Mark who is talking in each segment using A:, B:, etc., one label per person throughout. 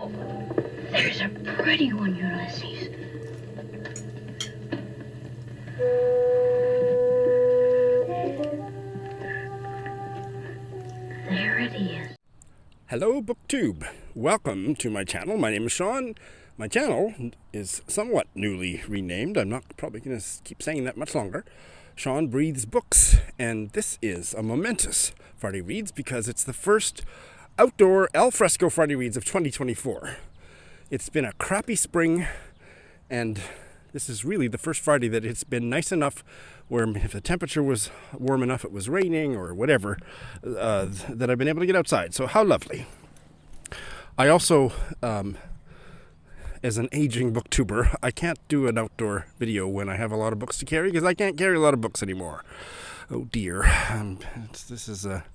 A: There's a pretty one, Ulysses. There it is.
B: Hello, BookTube. Welcome to my channel. My name is Shawn. My channel is somewhat newly renamed. I'm not probably going to keep saying that much longer. Shawn Breathes Books, and this is a momentous Friday Reads because it's the first outdoor alfresco Friday Reads of 2024. It's been a crappy spring, and this is really the first Friday that it's been nice enough where if the temperature was warm enough, it was raining or whatever, that I've been able to get outside. So how lovely. I also, as an aging booktuber, I can't do an outdoor video when I have a lot of books to carry because I can't carry a lot of books anymore. Oh dear. This is a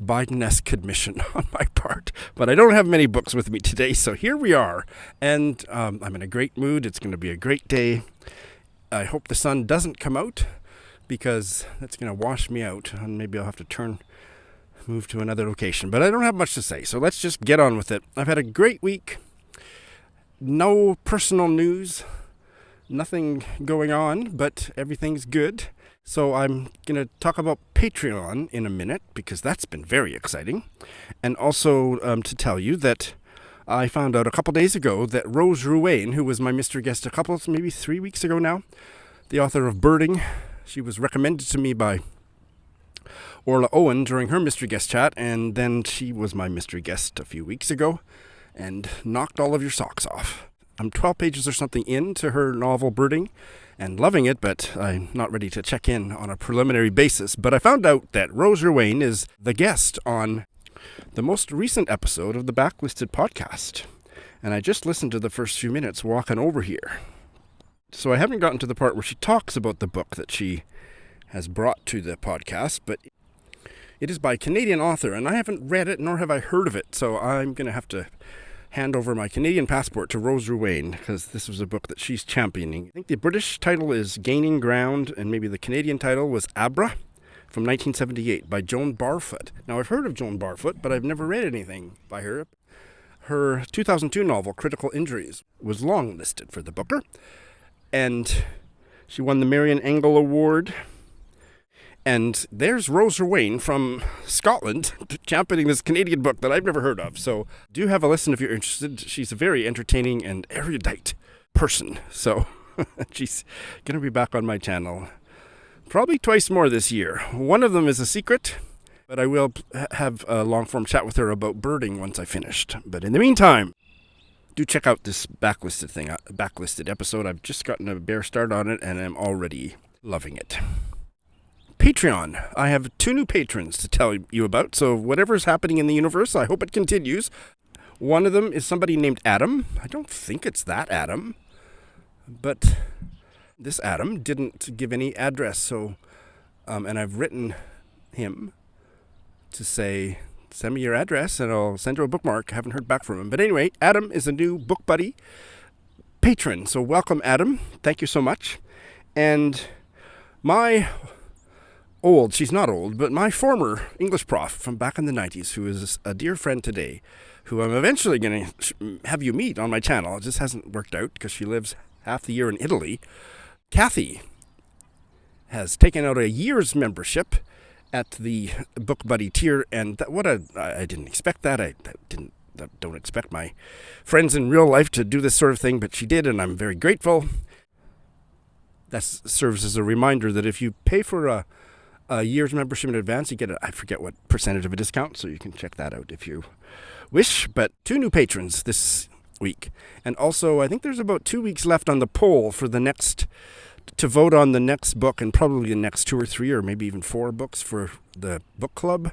B: Biden-esque admission on my part, but I don't have many books with me today, so here we are, and I'm in a great mood. It's going to be a great day. I hope the sun doesn't come out because that's going to wash me out, and maybe I'll have to move to another location, but I don't have much to say, so let's just get on with it. I've had a great week. No personal news, nothing going on, but everything's good. So I'm going to talk about Patreon in a minute because that's been very exciting. And also to tell you that I found out a couple days ago that Rose Ruane, who was my mystery guest maybe 3 weeks ago now, the author of Byrne, she was recommended to me by Orla Owen during her mystery guest chat, and then she was my mystery guest a few weeks ago and knocked all of your socks off. I'm 12 pages or something into her novel Byrne and loving it, but I'm not ready to check in on a preliminary basis. But I found out that Rose Ruane is the guest on the most recent episode of the Backlisted podcast. And I just listened to the first few minutes walking over here. So I haven't gotten to the part where she talks about the book that she has brought to the podcast, but it is by a Canadian author, and I haven't read it, nor have I heard of it, so I'm going to have to hand over my Canadian passport to Rose Ruane, because this was a book that she's championing. I think the British title is Gaining Ground, and maybe the Canadian title was Abra from 1978 by Joan Barfoot. Now, I've heard of Joan Barfoot, but I've never read anything by her. Her 2002 novel, Critical Injuries, was longlisted for the Booker, and she won the Marion Engel Award. And there's Rose Ruane from Scotland championing this Canadian book that I've never heard of. So do have a listen if you're interested. She's a very entertaining and erudite person. So she's going to be back on my channel probably twice more this year. One of them is a secret, but I will have a long-form chat with her about birding once I finished. But in the meantime, do check out this backlisted episode. I've just gotten a bare start on it, and I'm already loving it. Patreon. I have 2 new patrons to tell you about, so whatever's happening in the universe, I hope it continues. One of them is somebody named Adam. I don't think it's that Adam, but this Adam didn't give any address, so and I've written him to say, send me your address and I'll send you a bookmark. I haven't heard back from him. But anyway, Adam is a new book buddy patron, so welcome, Adam. Thank you so much. And she's not old, but my former English prof from back in the 90s, who is a dear friend today, who I'm eventually going to have you meet on my channel. It just hasn't worked out because she lives half the year in Italy. Kathy has taken out a year's membership at the Book Buddy tier, and I didn't expect that. I don't expect my friends in real life to do this sort of thing, but she did, and I'm very grateful. That serves as a reminder that if you pay for a year's membership in advance, you get I forget what percentage of a discount, so you can check that out if you wish. But 2 new patrons this week. And also, I think there's about 2 weeks left on the poll for to vote on the next book, and probably the next 2 or 3 or maybe even 4 books for the book club.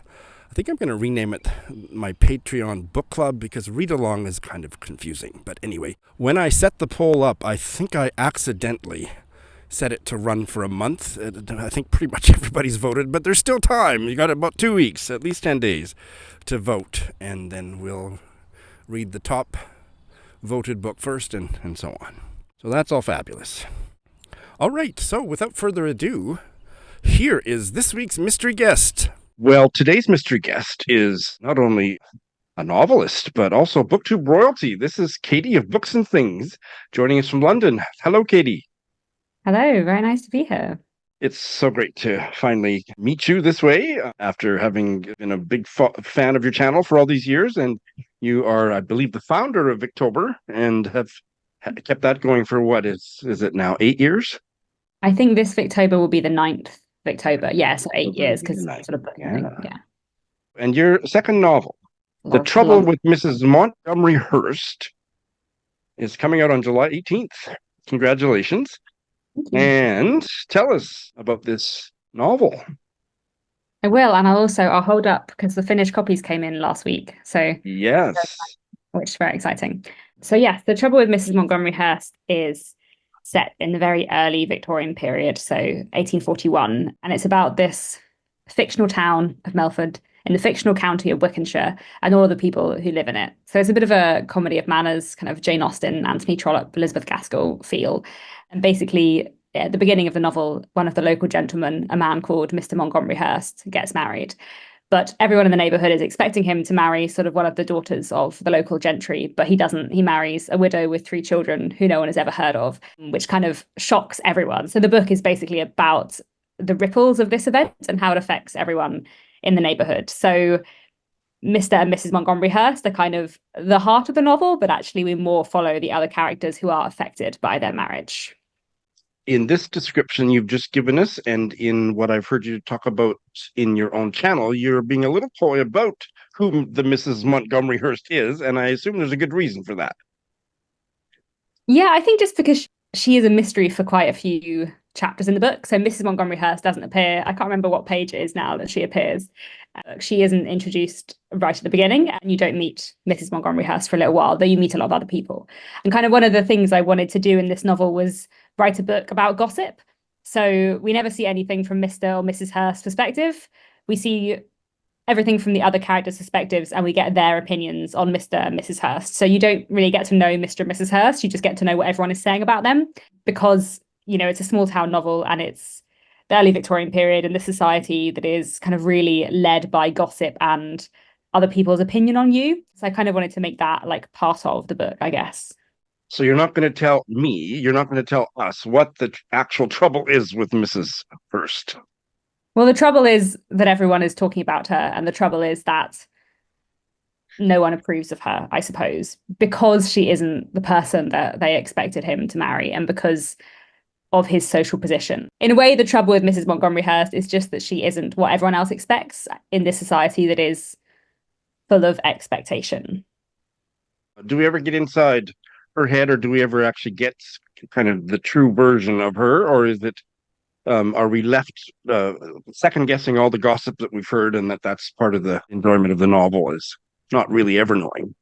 B: I think I'm going to rename it my Patreon book club because read along is kind of confusing. But anyway, when I set the poll up, I think I accidentally set it to run for a month. I think pretty much everybody's voted, but there's still time. You got about 2 weeks, at least 10 days to vote, and then we'll read the top voted book first and so on. So that's all fabulous. All right, so without further ado, here is this week's mystery guest. Well, today's mystery guest is not only a novelist, but also BookTube royalty. This is Katie of Books and Things, joining us from London. Hello, Katie.
C: Hello, very nice to be here.
B: It's so great to finally meet you this way after having been a big fan of your channel for all these years. And you are, I believe, the founder of Victober and have kept that going for what is it now, 8 years?
C: I think this Victober will be the 9th Victober. Yeah, so 8 years because sort of
B: yeah. And your second novel, The Trouble with Mrs. Montgomery Hurst, is coming out on July 18th. Congratulations. And tell us about this novel.
C: I will, and I'll hold up because the finished copies came in last week. So
B: yes,
C: which is very exciting. So yes, The Trouble with Mrs. Montgomery Hurst is set in the very early Victorian period, so 1841, and it's about this fictional town of Melford in the fictional county of Wickenshire and all of the people who live in it. So it's a bit of a comedy of manners, kind of Jane Austen, Anthony Trollope, Elizabeth Gaskell feel. And basically, at the beginning of the novel, one of the local gentlemen, a man called Mr. Montgomery Hurst, gets married. But everyone in the neighbourhood is expecting him to marry sort of one of the daughters of the local gentry, but he doesn't. He marries a widow with 3 children who no one has ever heard of, which kind of shocks everyone. So the book is basically about the ripples of this event and how it affects everyone in the neighbourhood. So Mr. and Mrs. Montgomery Hurst are kind of the heart of the novel, but actually we more follow the other characters who are affected by their marriage.
B: In this description you've just given us, and in what I've heard you talk about in your own channel, you're being a little coy about who the Mrs. Montgomery Hurst is, and I assume there's a good reason for that.
C: Yeah, I think just because she is a mystery for quite a few chapters in the book. So Mrs. Montgomery Hurst doesn't appear. I can't remember what page it is now that she appears. She isn't introduced right at the beginning, and you don't meet Mrs. Montgomery Hurst for a little while, though you meet a lot of other people. And kind of one of the things I wanted to do in this novel was write a book about gossip. So we never see anything from Mr. or Mrs. Hurst's perspective. We see everything from the other characters' perspectives, and we get their opinions on Mr. and Mrs. Hurst. So you don't really get to know Mr. and Mrs. Hurst. You just get to know what everyone is saying about them, because, you know, it's a small town novel and it's the early Victorian period and the society that is kind of really led by gossip and other people's opinion on you. So I kind of wanted to make that like part of the book, I guess.
B: So you're not going to tell me, you're not going to tell us what the actual trouble is with Mrs. Hurst.
C: Well, the trouble is that everyone is talking about her, and the trouble is that no one approves of her, I suppose, because she isn't the person that they expected him to marry, and because of his social position. In a way, the trouble with Mrs. Montgomery Hurst is just that she isn't what everyone else expects in this society that is full of expectation.
B: Do we ever get inside her head, or do we ever actually get kind of the true version of her, or is it are we left second guessing all the gossip that we've heard, and that's part of the enjoyment of the novel, is not really ever knowing?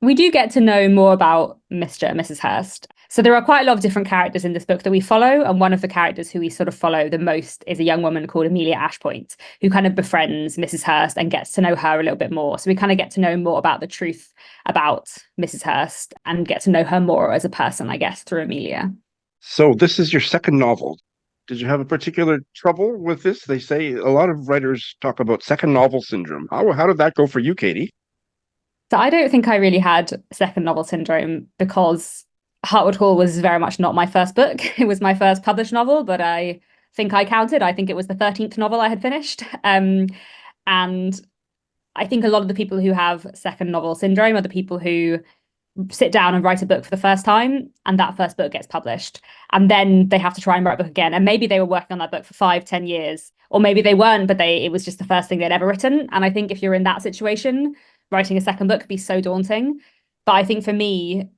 C: We do get to know more about Mr. and Mrs. Hurst. So there are quite a lot of different characters in this book that we follow, and one of the characters who we sort of follow the most is a young woman called Amelia Ashpoint, who kind of befriends Mrs. Hurst and gets to know her a little bit more. So we kind of get to know more about the truth about Mrs. Hurst and get to know her more as a person, I guess, through Amelia. So
B: this is your second novel. Did you have a particular trouble with this? They say a lot of writers talk about second novel syndrome. How did that go for you, Katie?
C: So I don't think I really had second novel syndrome, because Hartwood Hall was very much not my first book. It was my first published novel, but I think I counted. I think it was the 13th novel I had finished. And I think a lot of the people who have second novel syndrome are the people who sit down and write a book for the first time, and that first book gets published, and then they have to try and write a book again, and maybe they were working on that book for 5-10 years, or maybe they weren't, but it was just the first thing they'd ever written. And I think if you're in that situation, writing a second book could be so daunting. But I think for me,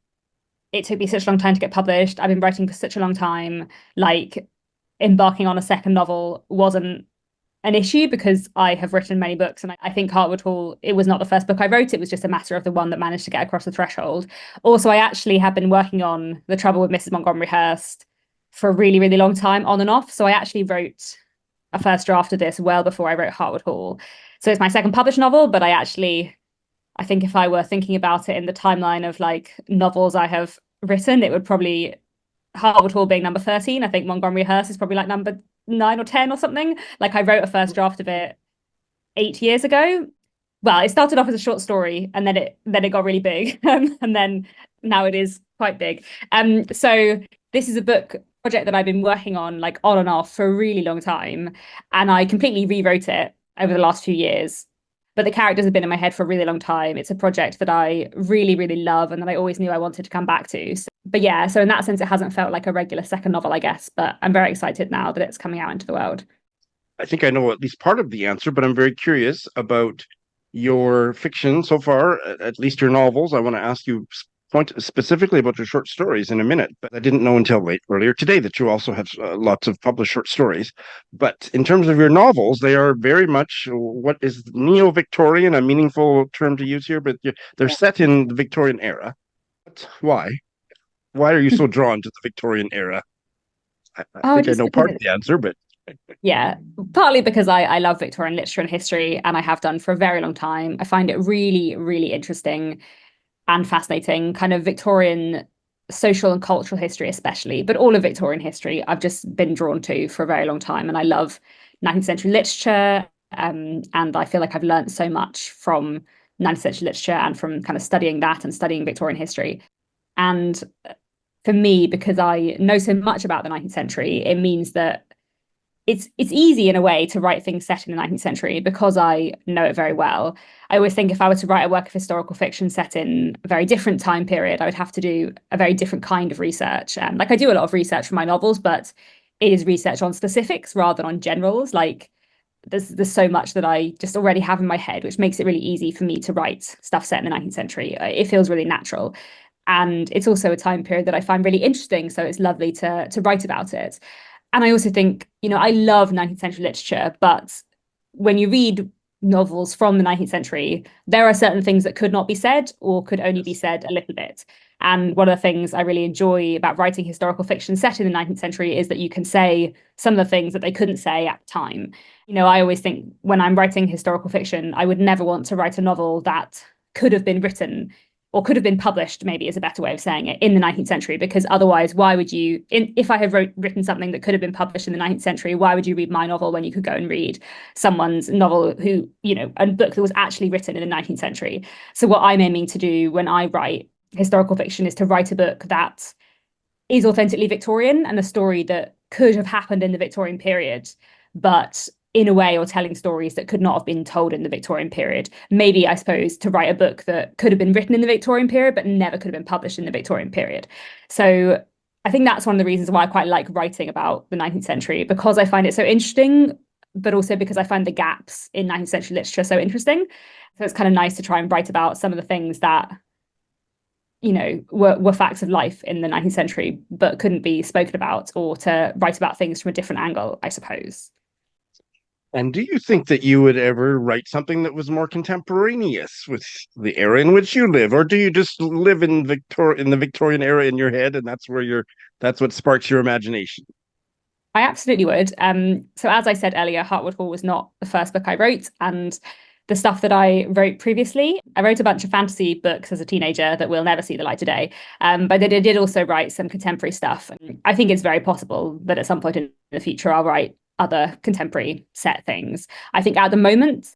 C: it took me such a long time to get published. I've been writing for such a long time, like embarking on a second novel wasn't an issue because I have written many books, and I think Hartwood Hall, it was not the first book I wrote. It was just a matter of the one that managed to get across the threshold. Also, I actually have been working on The Trouble with Mrs. Montgomery Hurst for a really, really long time, on and off. So I actually wrote a first draft of this well before I wrote Hartwood Hall. So it's my second published novel, but I think if I were thinking about it in the timeline of like novels I have written, it would probably, Hartwood Hall being number 13. I think Montgomery Hurst is probably like number 9 or 10 or something. Like I wrote a first draft of it 8 years ago, well, it started off as a short story and then it got really big. And then now it is quite big. So this is a book project that I've been working on like on and off for a really long time. And I completely rewrote it over the last few years. But the characters have been in my head for a really long time. It's a project that I really, really love and that I always knew I wanted to come back to. But yeah, so in that sense, it hasn't felt like a regular second novel, I guess. But I'm very excited now that it's coming out into the world.
B: I think I know at least part of the answer, but I'm very curious about your fiction so far, at least your novels. I want to ask you point specifically about your short stories in a minute, but I didn't know until earlier today that you also have lots of published short stories. But in terms of your novels, they are very much what is neo-Victorian, a meaningful term to use here, but they're set in the Victorian era. But why? Why are you so drawn to the Victorian era? I think I
C: Just
B: know
C: because
B: part of the answer, but
C: yeah, partly because I love Victorian literature and history, and I have done for a very long time. I find it really, really interesting and fascinating, kind of Victorian social and cultural history, especially, but all of Victorian history I've just been drawn to for a very long time. And I love 19th century literature. And I feel like I've learned so much from 19th century literature and from kind of studying that and studying Victorian history. And for me, because I know so much about the 19th century, it means that it's easy in a way to write things set in the 19th century because I know it very well. I always think if I were to write a work of historical fiction set in a very different time period, I would have to do a very different kind of research. Like I do a lot of research for my novels, but it is research on specifics rather than on generals. Like there's so much that I just already have in my head, which makes it really easy for me to write stuff set in the 19th century. It feels really natural. And it's also a time period that I find really interesting. So it's lovely to write about it. And I also think, I love 19th century literature, but when you read novels from the 19th century, there are certain things that could not be said or could only be said a little bit. And one of the things I really enjoy about writing historical fiction set in the 19th century is that you can say some of the things that they couldn't say at the time. I always think when I'm writing historical fiction, I would never want to write a novel that could have been written or could have been published, maybe is a better way of saying it, in the 19th century, because otherwise, why would you, if I have written something that could have been published in the 19th century, why would you read my novel when you could go and read someone's novel a book that was actually written in the 19th century? So what I'm aiming to do when I write historical fiction is to write a book that is authentically Victorian and a story that could have happened in the Victorian period, but in a way, or telling stories that could not have been told in the Victorian period. Maybe, I suppose, to write a book that could have been written in the Victorian period, but never could have been published in the Victorian period. So I think that's one of the reasons why I quite like writing about the 19th century, because I find it so interesting, but also because I find the gaps in 19th century literature so interesting. So it's kind of nice to try and write about some of the things that were facts of life in the 19th century, but couldn't be spoken about, or to write about things from a different angle, I suppose.
B: And do you think that you would ever write something that was more contemporaneous with the era in which you live, or do you just live in the Victorian era in your head, and that's what sparks your imagination?
C: I absolutely would. So as I said earlier, Hartwood Hall was not the first book I wrote, and the stuff that I wrote previously, I wrote a bunch of fantasy books as a teenager that will never see the light of day. But I did also write some contemporary stuff. I think it's very possible that at some point in the future I'll write other contemporary set things. I think at the moment,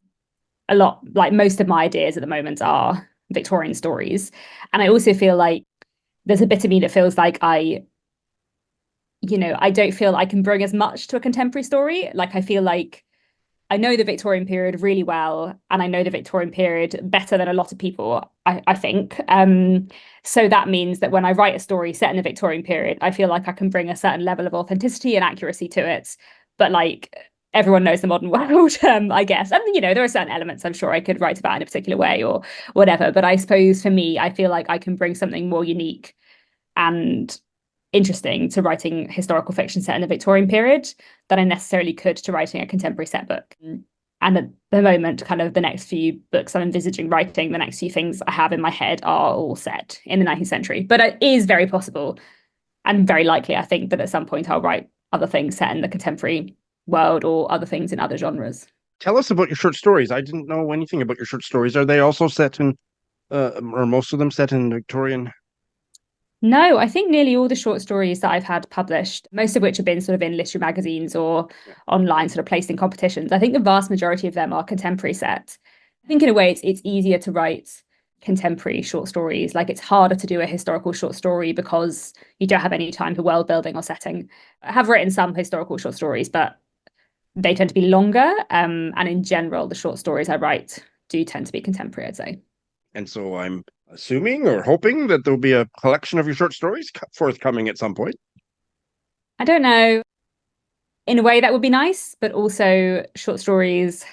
C: a lot, like most of my ideas at the moment, are Victorian stories. And I also feel like there's a bit of me that feels like I don't feel I can bring as much to a contemporary story. Like I feel like I know the Victorian period really well, and I know the Victorian period better than a lot of people, I think. So that means that when I write a story set in the Victorian period, I feel like I can bring a certain level of authenticity and accuracy to it. But like everyone knows the modern world, I guess. And, there are certain elements I'm sure I could write about in a particular way or whatever. But I suppose for me, I feel like I can bring something more unique and interesting to writing historical fiction set in the Victorian period than I necessarily could to writing a contemporary set book. And at the moment, kind of the next few books I'm envisaging writing, the next few things I have in my head are all set in the 19th century. But it is very possible and very likely, I think, that at some point I'll write other things set in the contemporary world or other things in other genres.
B: Tell us about your short stories. I didn't know anything about your short stories. Are they also set in, or most of them set in Victorian?
C: No, I think nearly all the short stories that I've had published, most of which have been sort of in literary magazines or online, sort of placed in competitions, I think the vast majority of them are contemporary set. think in a way it's easier to write contemporary short stories. Like it's harder to do a historical short story because you don't have any time for world building or setting. I have written some historical short stories, but they tend to be longer. And in general, the short stories I write do tend to be contemporary, I'd say.
B: And so I'm assuming or hoping that there'll be a collection of your short stories forthcoming at some point.
C: I don't know. In a way, that would be nice, but also short stories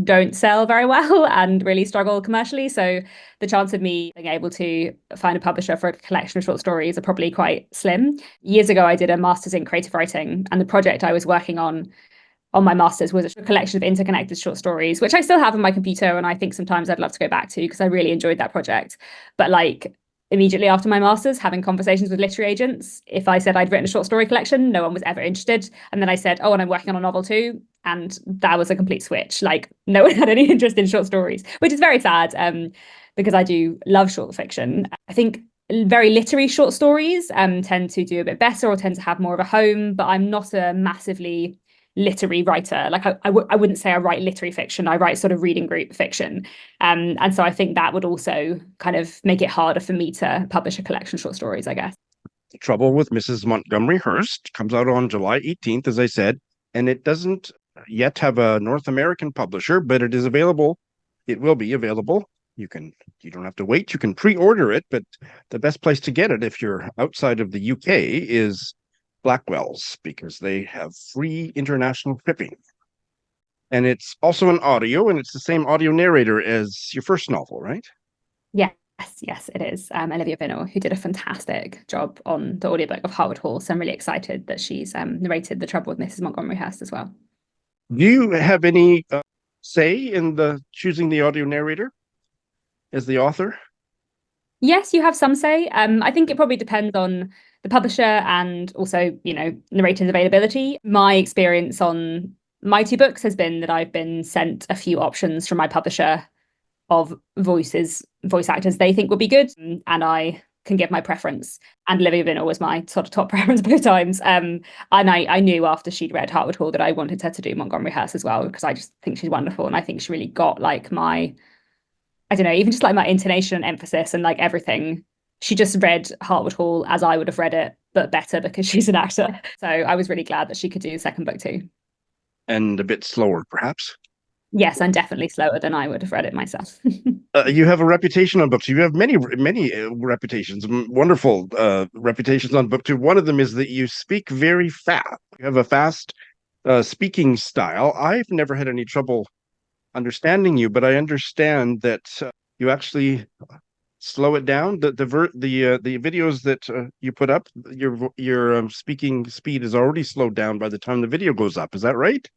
C: don't sell very well and really struggle commercially. So the chance of me being able to find a publisher for a collection of short stories are probably quite slim. Years ago, I did a master's in creative writing, and the project I was working on my master's was a collection of interconnected short stories, which I still have on my computer. And I think sometimes I'd love to go back to because I really enjoyed that project. But like immediately after my master's, having conversations with literary agents, if I said I'd written a short story collection, no one was ever interested. And then I said, oh, and I'm working on a novel too. And that was a complete switch. Like no one had any interest in short stories, which is very sad because I do love short fiction. I think very literary short stories tend to do a bit better or tend to have more of a home, but I'm not a massively literary writer. Like I wouldn't say I write literary fiction. I write sort of reading group fiction. And so I think that would also kind of make it harder for me to publish a collection of short stories, I guess.
B: The Trouble with Mrs. Montgomery Hurst comes out on July 18th, as I said, and it doesn't yet have a North American publisher, but it is available. It will be available. You don't have to wait. You can pre-order it, but the best place to get it if you're outside of the UK is Blackwell's, because they have free international shipping. And it's also an audio, and it's the same audio narrator as your first novel, right?
C: Yes, it is. Olivia Byrne, who did a fantastic job on the audiobook of Hartwood Hall. So I'm really excited that she's narrated The Trouble with Mrs. Montgomery Hurst as well.
B: Do you have any say in the choosing the audio narrator as the author?
C: Yes, you have some say. I think it probably depends on the publisher and also, narrator's availability. My experience on my two books has been that I've been sent a few options from my publisher of voice actors they think would be good, and I can give my preference. And Olivia Byrne was my sort of top preference both times. And I knew after she'd read Hartwood Hall that I wanted her to do Montgomery Hurst as well, because I just think she's wonderful, and I think she really got like my, I don't know, even just like my intonation and emphasis and like everything. She just read Hartwood Hall as I would have read it, but better because she's an actor. So I was really glad that she could do the second book too.
B: And a bit slower, perhaps?
C: Yes, and definitely slower than I would have read it myself.
B: You have a reputation on books. You have many reputations, wonderful reputations on BookTube. One of them is that you speak very fast. You have a fast speaking style. I've never had any trouble understanding you, but I understand that you actually slow it down. The videos that you put up, your speaking speed is already slowed down by the time the video goes up. Is that right?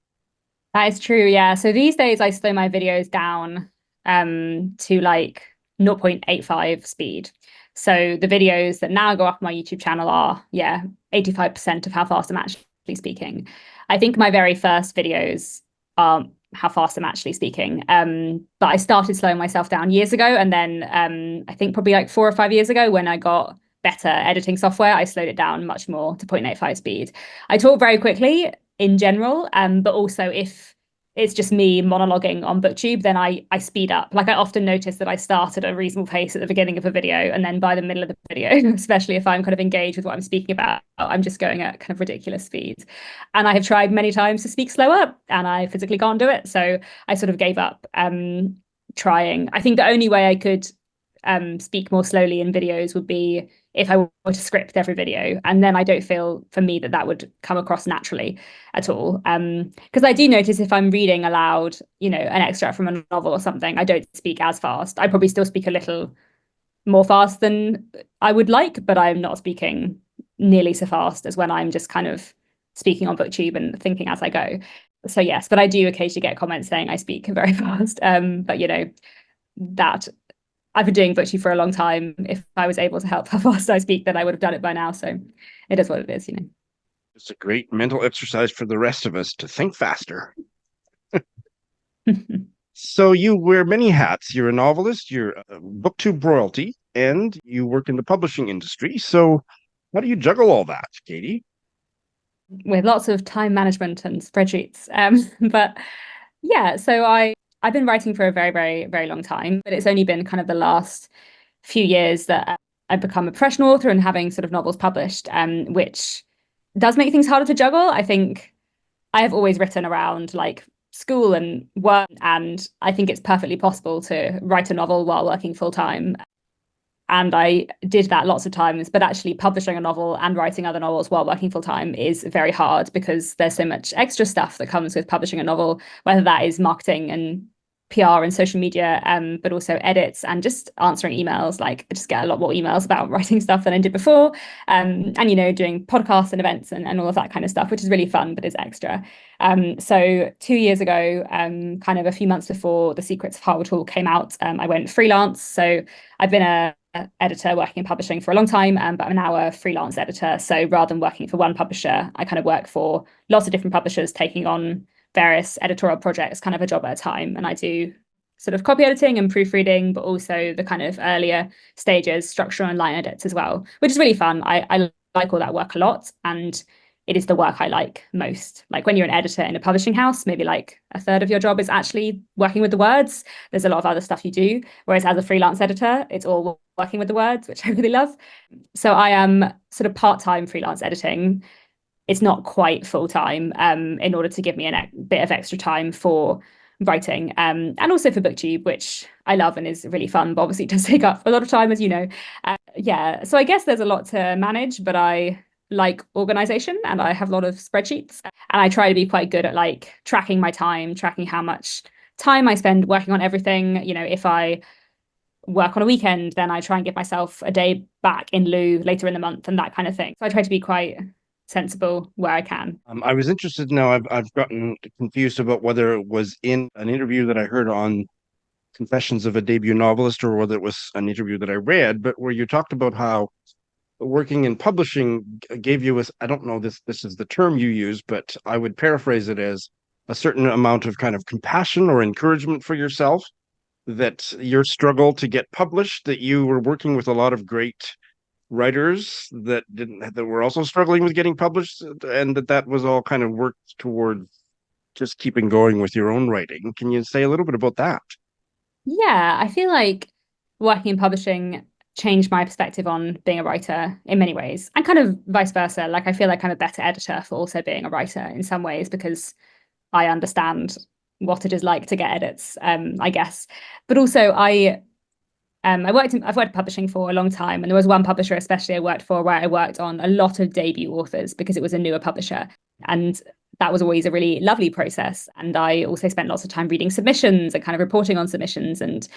C: That is true, yeah. So these days I slow my videos down to like 0.85 speed. So the videos that now go up on my YouTube channel are, 85% of how fast I'm actually speaking. I think my very first videos are how fast I'm actually speaking. But I started slowing myself down years ago. And then I think probably like 4 or 5 years ago when I got better editing software, I slowed it down much more to 0.85 speed. I talk very quickly in general, but also if it's just me monologuing on BookTube, then I speed up. Like I often notice that I start at a reasonable pace at the beginning of a video, and then by the middle of the video, especially if I'm kind of engaged with what I'm speaking about, I'm just going at kind of ridiculous speeds. And I have tried many times to speak slower, and I physically can't do it. So I sort of gave up trying. I think the only way I could speak more slowly in videos would be if I were to script every video, and then I don't feel for me that would come across naturally at all. Because I do notice if I'm reading aloud, an extract from a novel or something, I don't speak as fast. I probably still speak a little more fast than I would like, but I'm not speaking nearly so fast as when I'm just kind of speaking on BookTube and thinking as I go. So yes, but I do occasionally get comments saying I speak very fast. But that I've been doing BookTube for a long time. If I was able to help how fast I speak, then I would have done it by now. So it is what it is,
B: It's a great mental exercise for the rest of us to think faster. So you wear many hats. You're a novelist, you're a BookTube royalty, and you work in the publishing industry. So how do you juggle all that, Katie?
C: With lots of time management and spreadsheets. But yeah, so I I've been writing for a very, very, very long time, but it's only been kind of the last few years that I've become a professional author and having sort of novels published, which does make things harder to juggle. I think I have always written around like school and work, and I think it's perfectly possible to write a novel while working full time. And I did that lots of times, but actually publishing a novel and writing other novels while working full time is very hard because there's so much extra stuff that comes with publishing a novel, whether that is marketing and PR and social media, but also edits and just answering emails. Like I just get a lot more emails about writing stuff than I did before. And, you know, doing podcasts and events and all of that kind of stuff, which is really fun, but is extra. So 2 years ago, kind of a few months before The Secrets of Hartwood Hall came out, I went freelance. So I've been a editor working in publishing for a long time, but I'm now a freelance editor. So rather than working for one publisher, I kind of work for lots of different publishers, taking on various editorial projects, kind of a job at a time. And I do sort of copy editing and proofreading, but also the kind of earlier stages, structural and line edits as well, which is really fun. I like all that work a lot. And it is the work I like most. Like when you're an editor in a publishing house, maybe like a third of your job is actually working with the words. There's a lot of other stuff you do. Whereas as a freelance editor, it's all working with the words, which I really love. So I am sort of part-time freelance editing. It's not quite full-time in order to give me a bit of extra time for writing and also for booktube, which I love and is really fun, but obviously it does take up a lot of time, as you know. So I guess there's a lot to manage, but I like organization and I have a lot of spreadsheets, and I try to be quite good at like tracking my time, tracking how much time I spend working on everything. You know, if I work on a weekend, then I try and give myself a day back in lieu later in the month and that kind of thing. So I try to be quite sensible where I can.
B: I was interested now. I've gotten confused about whether it was in an interview that I heard on Confessions of a Debut Novelist or whether it was an interview that I read, but where you talked about how working in publishing gave you I don't know this is the term you use, but I would paraphrase it as a certain amount of kind of compassion or encouragement for yourself, that your struggle to get published, that you were working with a lot of great writers that were also struggling with getting published, and that was all kind of worked toward just keeping going with your own writing. Can you say a little bit about that?
C: Yeah, I feel like working in publishing changed my perspective on being a writer in many ways, and kind of vice versa. Like I feel like I'm a better editor for also being a writer in some ways because I understand what it is like to get edits, I guess. But also I've worked in publishing for a long time, and there was one publisher especially I worked for where I worked on a lot of debut authors because it was a newer publisher, and that was always a really lovely process. And I also spent lots of time reading submissions and kind of reporting on submissions and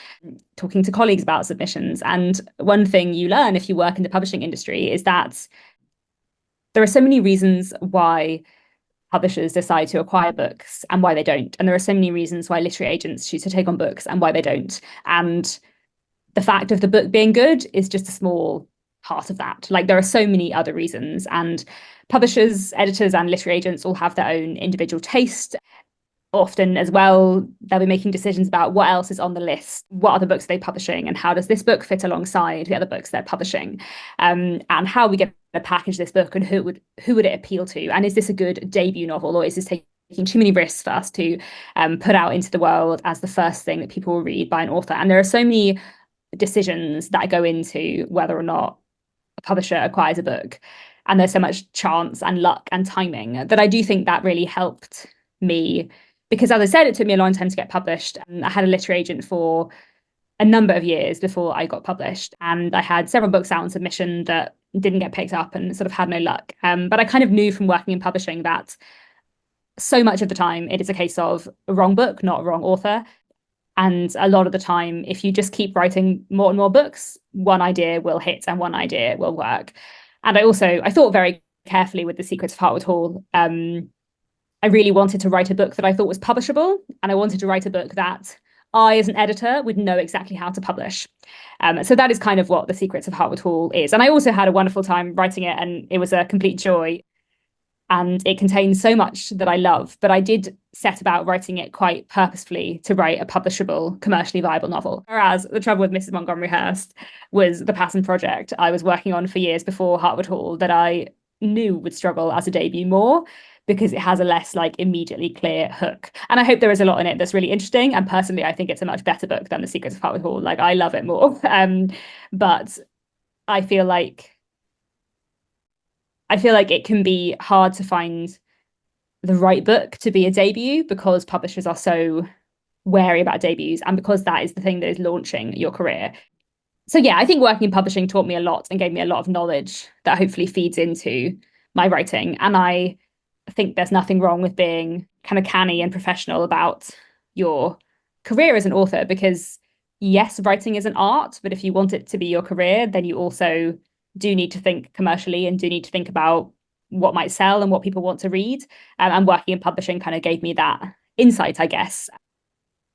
C: talking to colleagues about submissions. And one thing you learn if you work in the publishing industry is that there are so many reasons why publishers decide to acquire books and why they don't. And there are so many reasons why literary agents choose to take on books and why they don't. And the fact of the book being good is just a small part of that. Like there are so many other reasons, and publishers, editors, and literary agents all have their own individual taste. Often as well, they'll be making decisions about what else is on the list, what other books are they publishing, and how does this book fit alongside the other books they're publishing, and how are we going to package this book, and who would it appeal to, and is this a good debut novel, or is this taking too many risks for us to put out into the world as the first thing that people will read by an author. And there are so many decisions that go into whether or not a publisher acquires a book, and there's so much chance and luck and timing that I do think that really helped me, because as I said, it took me a long time to get published. I had a literary agent for a number of years before I got published, and I had several books out on submission that didn't get picked up and sort of had no luck, but I kind of knew from working in publishing that so much of the time it is a case of a wrong book, not a wrong author. And a lot of the time, if you just keep writing more and more books, one idea will hit and one idea will work. And I thought very carefully with The Secrets of Hartwood Hall. I really wanted to write a book that I thought was publishable, and I wanted to write a book that I, as an editor, would know exactly how to publish. So that is kind of what The Secrets of Hartwood Hall is. And I also had a wonderful time writing it, and it was a complete joy. And it contains so much that I love, but I did set about writing it quite purposefully to write a publishable, commercially viable novel. Whereas the trouble with Mrs. Montgomery Hurst was the passion project I was working on for years before Hartwood Hall that I knew would struggle as a debut more, because it has a less like immediately clear hook. And I hope there is a lot in it that's really interesting. And personally, I think it's a much better book than The Secrets of Hartwood Hall. Like I love it more. But I feel like it can be hard to find the right book to be a debut because publishers are so wary about debuts and because that is the thing that is launching your career. So yeah, I think working in publishing taught me a lot and gave me a lot of knowledge that hopefully feeds into my writing. And I think there's nothing wrong with being kind of canny and professional about your career as an author, because yes, writing is an art, but if you want it to be your career, then you also do need to think commercially and do need to think about what might sell and what people want to read. And working in publishing kind of gave me that insight, I guess.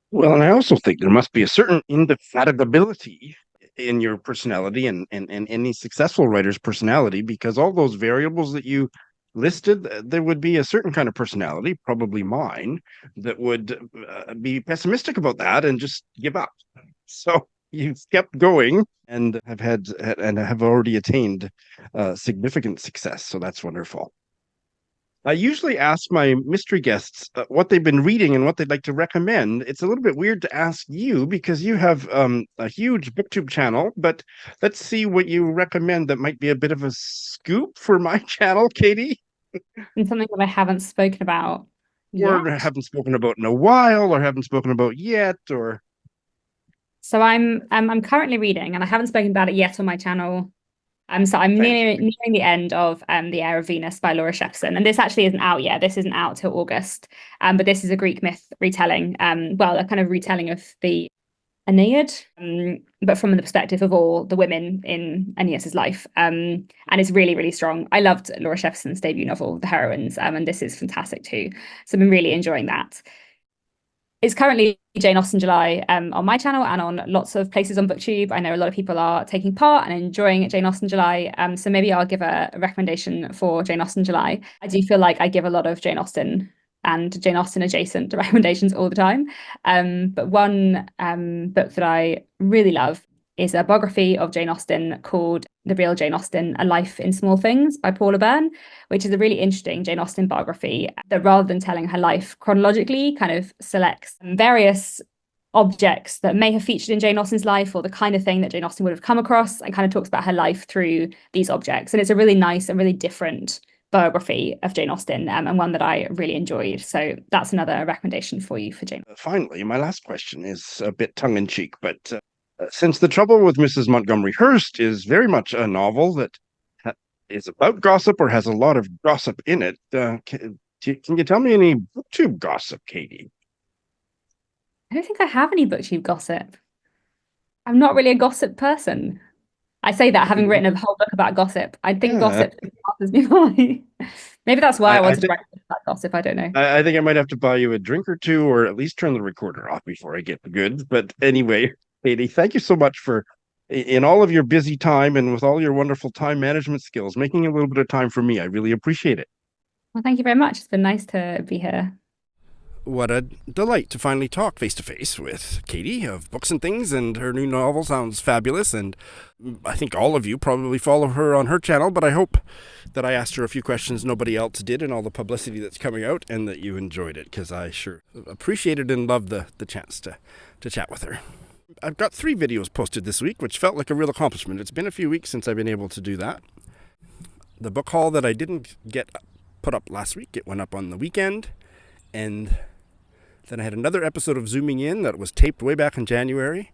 B: Well, and I also think there must be a certain indefatigability in your personality and any successful writer's personality, because all those variables that you listed, there would be a certain kind of personality, probably mine, that would be pessimistic about that and just give up. So you've kept going and have already attained significant success. So that's wonderful. I usually ask my mystery guests what they've been reading and what they'd like to recommend. It's a little bit weird to ask you because you have a huge booktube channel, but let's see what you recommend that might be a bit of a scoop for my channel, Katie.
C: And something that I haven't spoken about
B: or
C: yet.
B: haven't spoken about in a while, or haven't spoken about yet, or...
C: So I'm currently reading, and I haven't spoken about it yet on my channel. So I'm nearing the end of The Heir of Venus by Laura Shepperson, and this actually isn't out yet. This isn't out till August. But this is a Greek myth retelling. Well, a kind of retelling of the Aeneid, but from the perspective of all the women in Aeneas's life. And it's really, really strong. I loved Laura Shepperson's debut novel, The Heroines, and this is fantastic too. So I've been really enjoying that. It's currently Jane Austen July on my channel and on lots of places on BookTube. I know a lot of people are taking part and enjoying Jane Austen July. So maybe I'll give a recommendation for Jane Austen July. I do feel like I give a lot of Jane Austen and Jane Austen adjacent recommendations all the time. But one book that I really love is a biography of Jane Austen called The Real Jane Austen, A Life in Small Things by Paula Byrne, which is a really interesting Jane Austen biography that, rather than telling her life chronologically, kind of selects various objects that may have featured in Jane Austen's life or the kind of thing that Jane Austen would have come across, and kind of talks about her life through these objects. And it's a really nice and really different biography of Jane Austen, and one that I really enjoyed. So that's another recommendation for you for Jane.
B: Finally, my last question is a bit tongue-in-cheek, but since The Trouble with Mrs. Montgomery Hurst is very much a novel that is about gossip or has a lot of gossip in it, can you tell me any BookTube gossip, Katie?
C: I don't think I have any BookTube gossip. I'm not really a gossip person. I say that having written a whole book about gossip. I think gossip passes me by. Maybe that's why I wanted to write about gossip. I don't know.
B: I think I might have to buy you a drink or two, or at least turn the recorder off before I get the goods. But anyway, Katie, thank you so much for, in all of your busy time and with all your wonderful time management skills, making a little bit of time for me. I really appreciate it.
C: Well, thank you very much. It's been nice to be here.
B: What a delight to finally talk face-to-face with Katie of Books and Things, and her new novel sounds fabulous, and I think all of you probably follow her on her channel, but I hope that I asked her a few questions nobody else did in all the publicity that's coming out, and that you enjoyed it, because I sure appreciated and loved the chance to chat with her. I've got 3 videos posted this week, which felt like a real accomplishment. It's been a few weeks since I've been able to do that. The book haul that I didn't get put up last week, it went up on the weekend, and then I had another episode of Zooming In that was taped way back in January.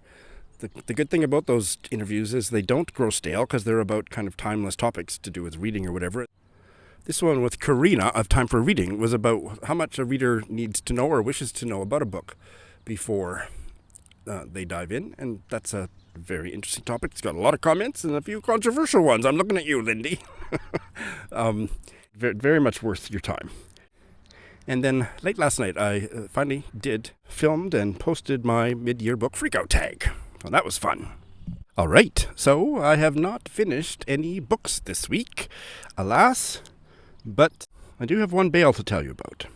B: The good thing about those interviews is they don't grow stale because they're about kind of timeless topics to do with reading or whatever. This one with Karina of Time for Reading was about how much a reader needs to know or wishes to know about a book before they dive in. And that's a very interesting topic. It's got a lot of comments and a few controversial ones. I'm looking at you, Lindy. Very much worth your time. And then late last night, I finally filmed and posted my mid-year book freakout tag. Well, that was fun. All right, so I have not finished any books this week, alas, but I do have one bail to tell you about.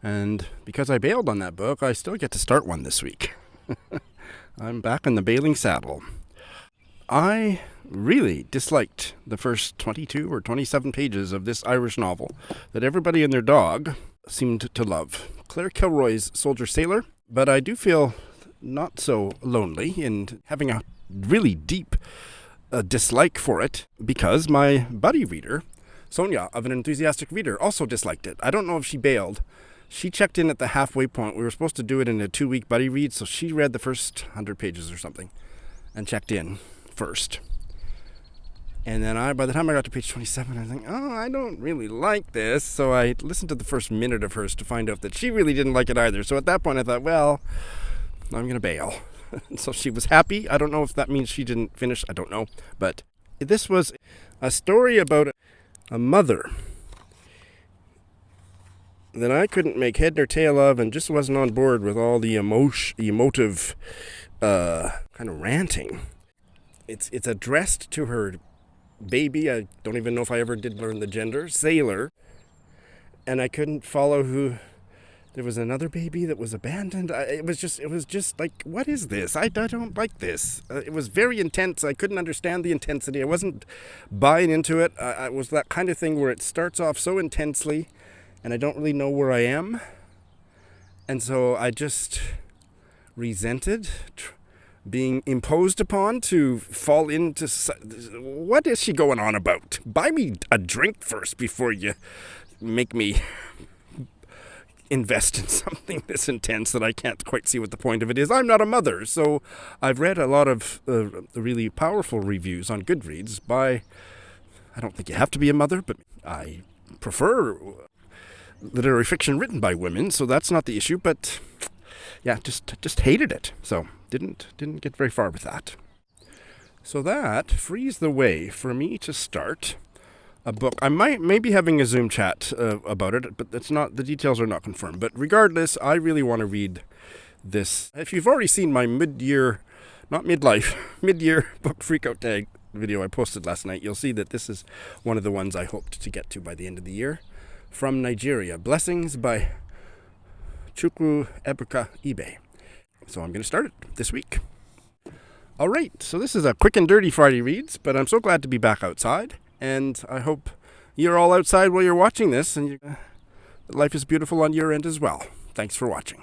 B: And because I bailed on that book, I still get to start one this week. I'm back in the bailing saddle. I really disliked the first 22 or 27 pages of this Irish novel that everybody and their dog seemed to love. Claire Kilroy's Soldier Sailor, but I do feel not so lonely in having a really deep dislike for it because my buddy reader, Sonia of An Enthusiastic Reader, also disliked it. I don't know if she bailed. She checked in at the halfway point. We were supposed to do it in a 2-week buddy read, so she read the first 100 pages or something and checked in first. And then by the time I got to page 27, I was like, oh, I don't really like this. So I listened to the first minute of hers to find out that she really didn't like it either. So at that point I thought, well, I'm going to bail. So she was happy. I don't know if that means she didn't finish. I don't know. But this was a story about a mother that I couldn't make head nor tail of and just wasn't on board with all the emotive kind of ranting. It's addressed to her baby. I don't even know if I ever did learn the gender. Sailor. And I couldn't follow who. There was another baby that was abandoned. It was just like, what is this? I don't like this. It was very intense. I couldn't understand the intensity. I wasn't buying into it. It was that kind of thing where it starts off so intensely and I don't really know where I am. And so I just resented being imposed upon to fall into... What is she going on about? Buy me a drink first before you make me invest in something this intense that I can't quite see what the point of it is. I'm not a mother, so I've read a lot of really powerful reviews on Goodreads by... I don't think you have to be a mother, but I prefer literary fiction written by women, so that's not the issue, but yeah, just hated it. So didn't get very far with that. So that frees the way for me to start a book. I may be having a Zoom chat about it, but that's not, the details are not confirmed. But regardless, I really want to read this. If you've already seen my mid-year book freakout tag video I posted last night, you'll see that this is one of the ones I hoped to get to by the end of the year. From Nigeria, Blessings by Chukwuebuka Ibeh. So I'm going to start it this week. All right, so this is a quick and dirty Friday Reads, but I'm so glad to be back outside, and I hope you're all outside while you're watching this, and life is beautiful on your end as well. Thanks for watching.